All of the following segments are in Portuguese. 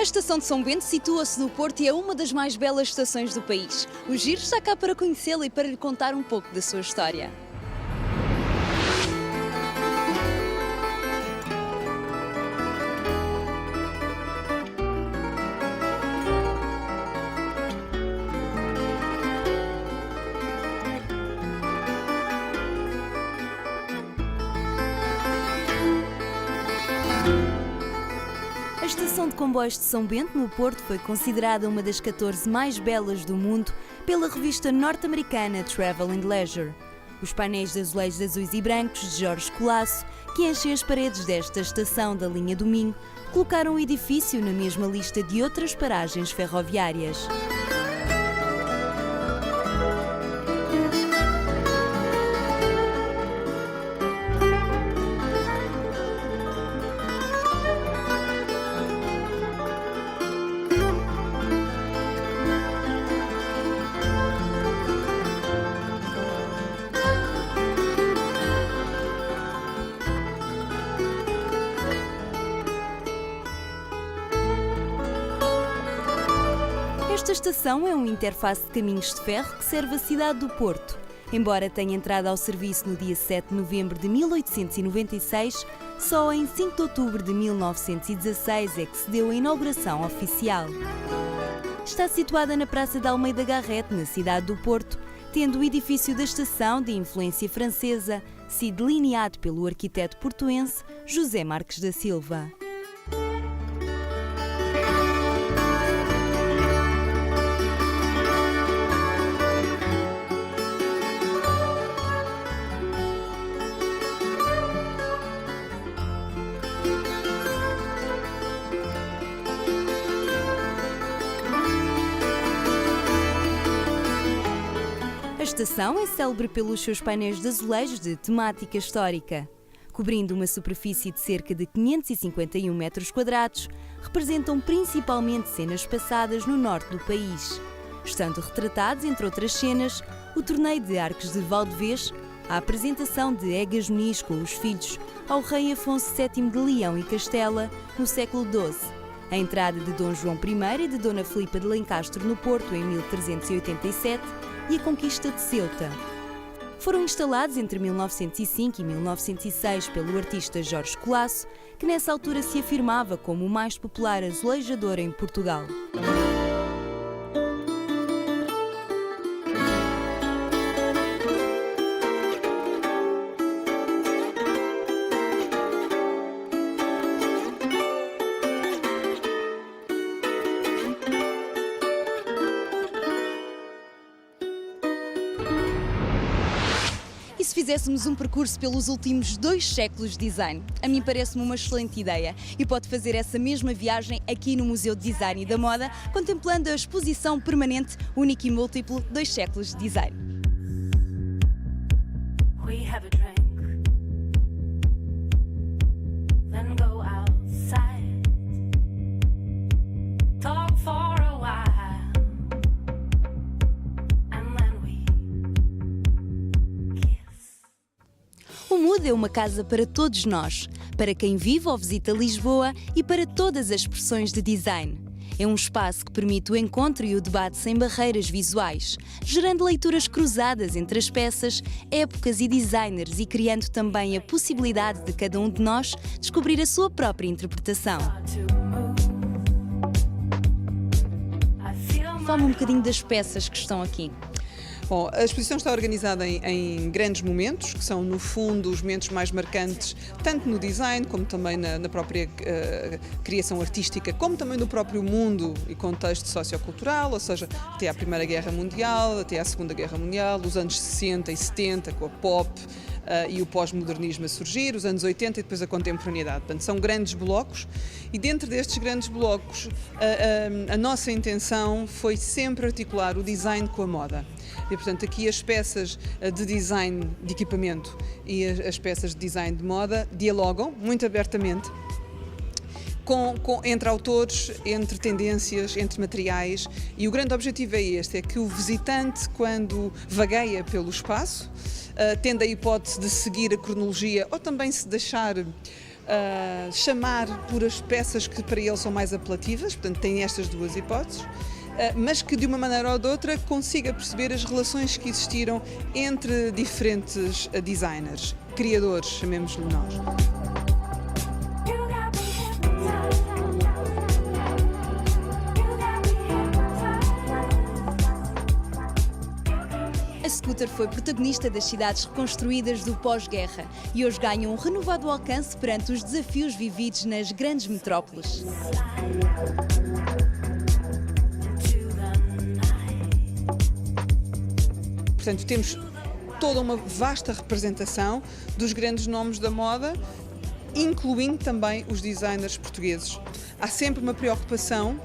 Estação de São Bento situa-se no Porto e é uma das mais belas estações do país. O Giro está cá para conhecê-la e para lhe contar um pouco da sua história. A estação de comboios de São Bento, no Porto, foi considerada uma das 14 mais belas do mundo pela revista norte-americana Travel and Leisure. Os painéis de azulejos azuis e brancos de Jorge Colasso, que enchem as paredes desta estação da linha do Minho, colocaram o edifício na mesma lista de outras paragens ferroviárias. Esta estação é uma interface de caminhos de ferro que serve a cidade do Porto. Embora tenha entrado ao serviço no dia 7 de novembro de 1896, só em 5 de outubro de 1916 é que se deu a inauguração oficial. Está situada na Praça de Almeida Garrett, na cidade do Porto, tendo o edifício da estação de influência francesa sido delineado pelo arquiteto portuense José Marques da Silva. A estação é célebre pelos seus painéis de azulejos de temática histórica. Cobrindo uma superfície de cerca de 551 metros quadrados, representam principalmente cenas passadas no norte do país, estando retratados, entre outras cenas, o torneio de arcos de Valdevez, a apresentação de Egas Muniz com os filhos ao rei Afonso VII de Leão e Castela, no século XII, a entrada de Dom João I e de Dona Filipa de Lencastre no Porto em 1387, e a conquista de Ceuta. Foram instalados entre 1905 e 1906 pelo artista Jorge Colasso, que nessa altura se afirmava como o mais popular azulejador em Portugal. E se fizéssemos um percurso pelos últimos 2 séculos de design? A mim parece-me uma excelente ideia e pode fazer essa mesma viagem aqui no Museu de Design e da Moda, contemplando a exposição permanente única e múltiplo 2 séculos de design. O MUD é uma casa para todos nós, para quem vive ou visita Lisboa e para todas as expressões de design. É um espaço que permite o encontro e o debate sem barreiras visuais, gerando leituras cruzadas entre as peças, épocas e designers e criando também a possibilidade de cada um de nós descobrir a sua própria interpretação. Fala-me um bocadinho das peças que estão aqui. Bom, a exposição está organizada em grandes momentos, que são, no fundo, os momentos mais marcantes, tanto no design, como também na própria criação artística, como também no próprio mundo e contexto sociocultural, ou seja, até à Primeira Guerra Mundial, até à Segunda Guerra Mundial, os anos 60 e 70, com a pop e o pós-modernismo a surgir, os anos 80 e depois a contemporaneidade. Portanto, são grandes blocos e dentro destes grandes blocos a nossa intenção foi sempre articular o design com a moda. E, portanto, aqui as peças de design de equipamento e as peças de design de moda dialogam muito abertamente entre autores, entre tendências, entre materiais, e o grande objetivo é este, é que o visitante, quando vagueia pelo espaço, tendo a hipótese de seguir a cronologia ou também se deixar chamar por as peças que para ele são mais apelativas, portanto tem estas duas hipóteses, mas que de uma maneira ou de outra consiga perceber as relações que existiram entre diferentes designers, criadores, chamemos-lhe nós. A scooter foi protagonista das cidades reconstruídas do pós-guerra e hoje ganha um renovado alcance perante os desafios vividos nas grandes metrópoles. Portanto, temos toda uma vasta representação dos grandes nomes da moda, incluindo também os designers portugueses. Há sempre uma preocupação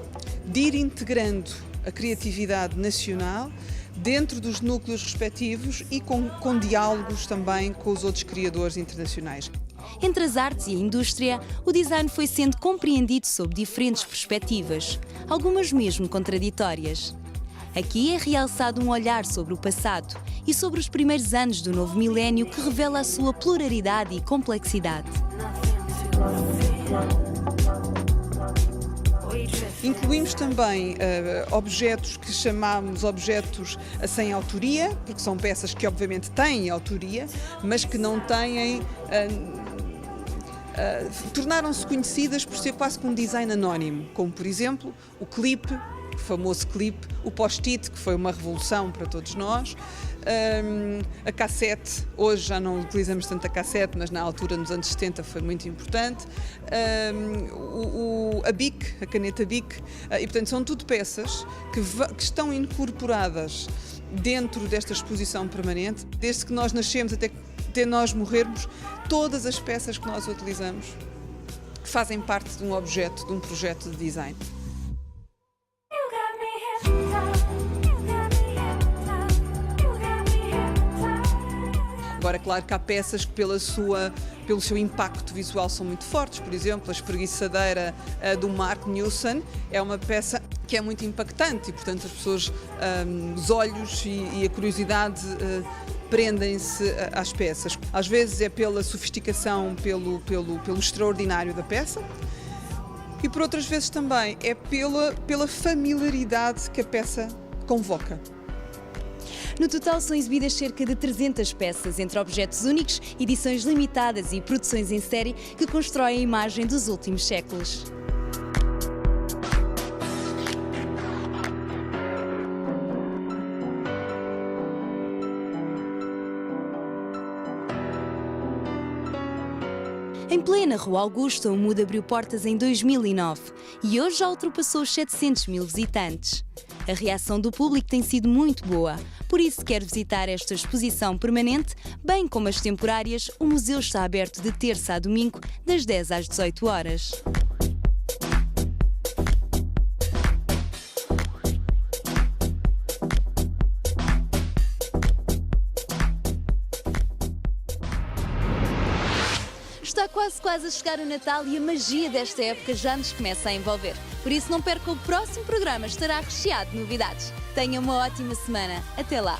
de ir integrando a criatividade nacional dentro dos núcleos respectivos e com diálogos também com os outros criadores internacionais. Entre as artes e a indústria, o design foi sendo compreendido sob diferentes perspectivas, algumas mesmo contraditórias. Aqui é realçado um olhar sobre o passado e sobre os primeiros anos do novo milénio que revela a sua pluralidade e complexidade. Incluímos também objetos que chamamos objetos sem autoria, porque são peças que obviamente têm autoria, mas que não têm... tornaram-se conhecidas por ser quase como um design anónimo, como por exemplo o clipe, o famoso clipe, o post-it, que foi uma revolução para todos nós, a cassete, hoje já não utilizamos tanto a cassete, mas na altura, nos anos 70, foi muito importante, a Bic, a caneta Bic, e portanto são tudo peças que estão incorporadas dentro desta exposição permanente, desde que nós nascemos até nós morrermos, todas as peças que nós utilizamos fazem parte de um objeto, de um projeto de design. Agora, claro que há peças que pelo seu impacto visual são muito fortes. Por exemplo, a espreguiçadeira do Mark Newson é uma peça que é muito impactante e, portanto, as pessoas, os olhos e a curiosidade prendem-se às peças. Às vezes é pela sofisticação, pelo extraordinário da peça, e por outras vezes também é pela familiaridade que a peça convoca. No total são exibidas cerca de 300 peças, entre objetos únicos, edições limitadas e produções em série que constroem a imagem dos últimos séculos. Em plena Rua Augusta, o MUD abriu portas em 2009 e hoje já ultrapassou os 700 mil visitantes. A reação do público tem sido muito boa, por isso, se quer visitar esta exposição permanente, bem como as temporárias, o museu está aberto de terça a domingo, das 10 às 18 horas. Está quase a chegar o Natal e a magia desta época já nos começa a envolver. Por isso não perca o próximo programa, estará recheado de novidades. Tenha uma ótima semana. Até lá!